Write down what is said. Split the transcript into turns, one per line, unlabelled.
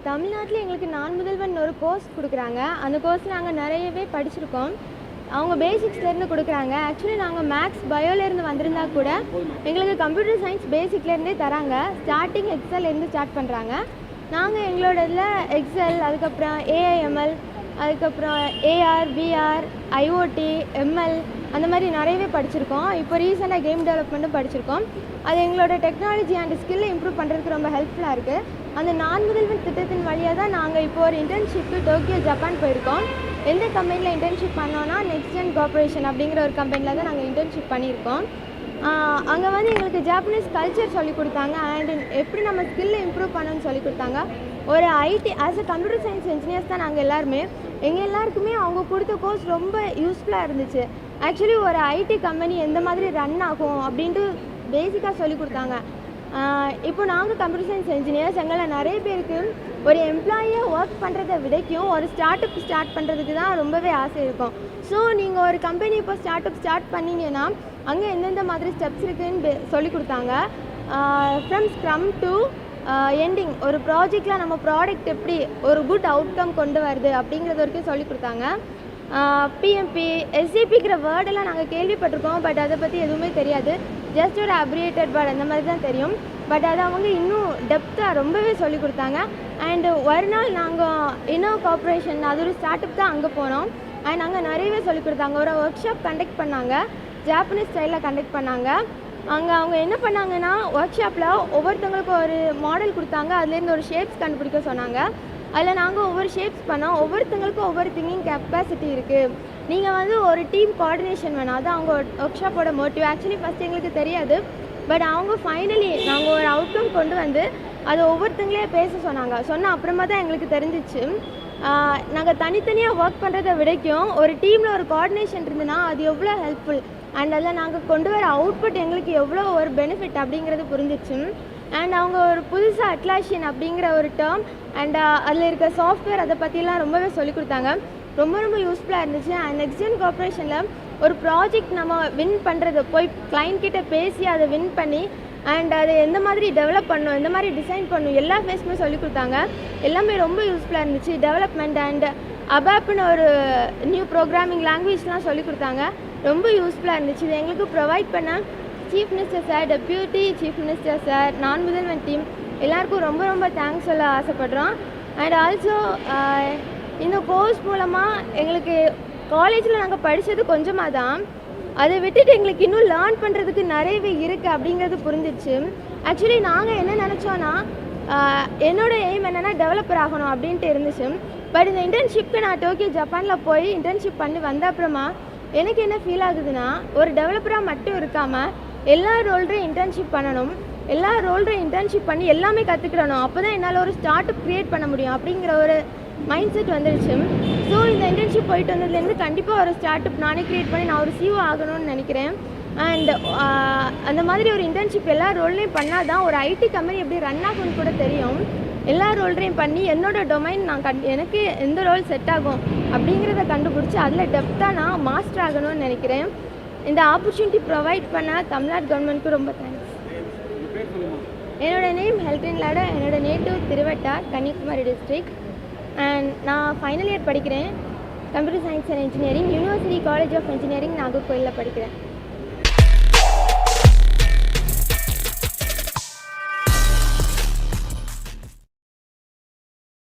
தமிழ்நாட்டில் எங்களுக்கு நான் முதல்வன் ஒரு கோர்ஸ் கொடுக்குறாங்க. அந்த கோர்ஸ் நாங்கள் நிறையவே படிச்சிருக்கோம். அவங்க பேசிக்ஸ்லேருந்து கொடுக்குறாங்க. ஆக்சுவலி நாங்கள் மேக்ஸ் பயோலேருந்து வந்திருந்தா கூட எங்களுக்கு கம்ப்யூட்டர் சயின்ஸ் பேசிக்லேருந்தே தராங்க. ஸ்டார்டிங் எக்ஸல்லேருந்து ஸ்டார்ட் பண்ணுறாங்க. நாங்கள் எங்களோட இதில் எக்ஸல், அதுக்கப்புறம் ஏஐஎம்எல், அதுக்கப்புறம் ஏஆர், விஆர், ஐஓடி, எம்எல் அந்த மாதிரி நிறையவே படிச்சிருக்கோம். இப்போ ரீசெண்டாக கேம் டெவலப்மெண்ட்டும் படிச்சிருக்கோம். அது எங்களோட டெக்னாலஜி அண்ட் ஸ்கில்லை இம்ப்ரூவ் பண்ணுறதுக்கு ரொம்ப ஹெல்ப்ஃபுல்லாக இருக்குது. அந்த நான் முதல்வன் திட்டத்தின் வழியாக தான் நாங்கள் இப்போ ஒரு இன்டர்ன்ஷிப்பு டோக்கியோ, ஜப்பான் போயிருக்கோம். எந்த கம்பெனியில் இன்டர்ன்ஷிப் பண்ணோன்னா நெக்ஸ்ட் ஜென் கார்பரேஷன் அப்படிங்கிற ஒரு கம்பெனியில் தான் நாங்கள் இன்டர்ன்ஷிப் பண்ணியிருக்கோம். அங்கே வந்து எங்களுக்கு ஜாப்பனீஸ் கல்ச்சர் சொல்லிக் கொடுத்தாங்க. அண்ட் எப்படி நம்ம ஸ்கில்லை இம்ப்ரூவ் பண்ணணும்னு சொல்லி கொடுத்தாங்க. ஒரு IT as a computer science engineers தான் நாங்கள் எல்லாருமே. எங்கள் எல்லாருக்குமே அவங்க கொடுத்த கோர்ஸ் ரொம்ப யூஸ்ஃபுல்லாக இருந்துச்சு. ஆக்சுவலி ஒரு ஐடி கம்பெனி எந்த மாதிரி ரன் ஆகும் அப்படின்ட்டு பேசிக்காக சொல்லி கொடுத்தாங்க. இப்போ நாங்கள் கம்ப்யூட்டர் சயின்ஸ் இன்ஜினியர்ஸ், எங்களை நிறைய பேருக்கு ஒரு எம்ப்ளாயியாக ஒர்க் பண்ணுறதை விடைக்கும் ஒரு ஸ்டார்ட்-அப் ஸ்டார்ட் பண்ணுறதுக்கு தான் ரொம்பவே ஆசை இருக்கும். ஸோ நீங்கள் ஒரு கம்பெனி இப்போ ஸ்டார்ட்-அப் ஸ்டார்ட் பண்ணிங்கன்னா அங்கே எந்தெந்த மாதிரி ஸ்டெப்ஸ் இருக்குதுன்னு சொல்லி கொடுத்தாங்க. ஃப்ரம் ஸ்க்ரம் டு எண்டிங் ஒரு ப்ராஜெக்டில் நம்ம ப்ராடக்ட் எப்படி ஒரு குட் அவுட்கம் கொண்டு வருது அப்படிங்கிறது வரைக்கும் சொல்லி கொடுத்தாங்க. பிஎம்பி, எஸ்ஏபிங்கிற வேர்டெல்லாம் நாங்கள் கேள்விப்பட்டிருக்கோம். பட் அதை பற்றி எதுவுமே தெரியாது. ஜஸ்ட் ஒரு அப்ரிவேட்டட் வேர்ட் அந்த மாதிரி தான் தெரியும். பட் அதை அவங்க இன்னும் டெப்த்தாக ரொம்பவே சொல்லி கொடுத்தாங்க. அண்டு ஒரு நாள் நாங்கள் இன்னோவ் கார்பரேஷன், அது ஒரு ஸ்டார்ட்-அப் தான், அங்கே போனோம். அண்ட் அங்கே நிறையவே சொல்லி கொடுத்தாங்க. ஒரு ஒர்க் ஷாப் கண்டக்ட் பண்ணாங்க, ஜாப்பனீஸ் ஸ்டைலில் கண்டக்ட் பண்ணாங்க. அங்கே அவங்க என்ன பண்ணாங்கன்னா ஒர்க் ஷாப்பில் ஒவ்வொருத்தவங்களுக்கும் ஒரு மாடல் கொடுத்தாங்க. அதுலேருந்து ஒரு ஷேப்ஸ் கண்டுபிடிக்க சொன்னாங்க. அதில் நாங்கள் ஒவ்வொரு ஷேப்ஸ் பண்ணோம். ஒவ்வொருத்தங்களுக்கும் ஒவ்வொரு திங்கிங் கெப்பாசிட்டி இருக்குது. நீங்கள் வந்து ஒரு டீம் கோஆர்டினேஷன் வேணும். அது அவங்க ஒர்க் ஷாப்போட மோட்டிவ். ஆக்சுவலி ஃபஸ்ட் எங்களுக்கு தெரியாது. பட் அவங்க ஃபைனலி நாங்கள் ஒரு அவுட்கம் கொண்டு வந்து அதை ஒவ்வொருத்தங்களே பேச சொன்ன அப்புறமா தான் எங்களுக்கு தெரிஞ்சிச்சு. நாங்கள் தனித்தனியாக ஒர்க் பண்ணுறதை விடைக்கும் ஒரு டீமில் ஒரு கோஆர்டினேஷன் இருந்துன்னா அது எவ்வளோ ஹெல்ப்ஃபுல். அண்ட் அதில் நாங்கள் கொண்டு வர அவுட்புட் எங்களுக்கு எவ்வளோ ஒரு பெனிஃபிட் அப்படிங்கிறது புரிஞ்சிச்சு. அண்ட் அவங்க ஒரு புதுசாக அட்லாஷியன் அப்படிங்கிற ஒரு டேர்ம் அண்ட் அதில் இருக்க சாஃப்ட்வேர் அதை பற்றிலாம் ரொம்பவே சொல்லிக் கொடுத்தாங்க. ரொம்ப ரொம்ப யூஸ்ஃபுல்லாக இருந்துச்சு. அண்ட் நெக்ஸ்ட் ஜென் கார்பரேஷனில் ஒரு ப்ராஜெக்ட் நம்ம வின் பண்ணுறது, போய் கிளைண்ட் கிட்ட பேசி அதை வின் பண்ணி அண்ட் அதை எந்த மாதிரி டெவலப் பண்ணணும், எந்த மாதிரி டிசைன் பண்ணணும், எல்லா ஃபேஸுமே சொல்லிக் கொடுத்தாங்க. எல்லாமே ரொம்ப யூஸ்ஃபுல்லாக இருந்துச்சு. டெவலப்மெண்ட் அண்ட் அபாப்னு ஒரு நியூ ப்ரோக்ராமிங் லாங்குவேஜ்லாம் சொல்லிக் கொடுத்தாங்க. ரொம்ப யூஸ்ஃபுல்லாக இருந்துச்சு. இது எங்களுக்கு ப்ரொவைட் பண்ண chief minister sir, deputy chief minister sir, நான் முதல்வன் டீம் எல்லாருக்கும் ரொம்ப ரொம்ப தேங்க்ஸ் சொல்ல ஆசைப்படுறோம். அண்ட் ஆல்சோ இந்த கோர்ஸ் மூலமாக எங்களுக்கு காலேஜில் நாங்கள் படித்தது கொஞ்சமாக தான், அதை விட்டுட்டு எங்களுக்கு இன்னும் லேர்ன் பண்ணுறதுக்கு நிறையவே இருக்குது அப்படிங்கிறது புரிஞ்சிச்சு. ஆக்சுவலி நாங்கள் என்ன நினச்சோன்னா என்னோடய எய்ம் என்னென்னா டெவலப்பர் ஆகணும் அப்படின்ட்டு இருந்துச்சு. பட் இந்த இன்டர்ன்ஷிப்க்கு நான் டோக்கியோ, ஜப்பானில் போய் இன்டர்ன்ஷிப் பண்ணி வந்த அப்புறமா எனக்கு என்ன ஃபீல் ஆகுதுன்னா, ஒரு டெவலப்பராக மட்டும் இருக்காமல் எல்லா ரோல்லையும் இன்டர்ன்ஷிப் பண்ணணும், எல்லா ரோல்லையும் இன்டர்ன்ஷிப் பண்ணி எல்லாமே கற்றுக்கிடணும். அப்போ தான் என்னால் ஒரு ஸ்டார்ட்-அப் க்ரியேட் பண்ண முடியும் அப்படிங்கிற ஒரு மைண்ட் செட் வந்துடுச்சு. ஸோ இந்த இன்டர்ன்ஷிப் போயிட்டு வந்ததுலேருந்து கண்டிப்பாக ஒரு ஸ்டார்ட்-அப் நானே க்ரியேட் பண்ணி நான் ஒரு சிஓ ஆகணும்னு நினைக்கிறேன். அண்ட் அந்த மாதிரி ஒரு இன்டர்ன்ஷிப் எல்லா ரோல்லையும் பண்ணால் தான் ஒரு ஐடி கம்பெனி எப்படி ரன் ஆகும்னு கூட தெரியும். எல்லா ரோல்லையும் பண்ணி என்னோடய டொமைன் நான் எனக்கு எந்த ரோல் செட் ஆகும் அப்படிங்கிறத கண்டுபிடிச்சி அதில் டெப்த்தாக நான் மாஸ்டர் ஆகணும்னு நினைக்கிறேன். இந்த ஆப்பர்ச்சுனிட்டி ப்ரொவைட் பண்ண தமிழ்நாடு கவர்மெண்ட்டுக்கு ரொம்ப தேங்க்ஸ். என்னோடய நேம் ஹெல்ட்ரின் லாடா. என்னோடய native Thiruvattar, Kanyakumari district. And நான் ஃபைனல் இயர் படிக்கிறேன். Computer science and engineering, university college of engineering, நாகர்கோயிலில் படிக்கிறேன்.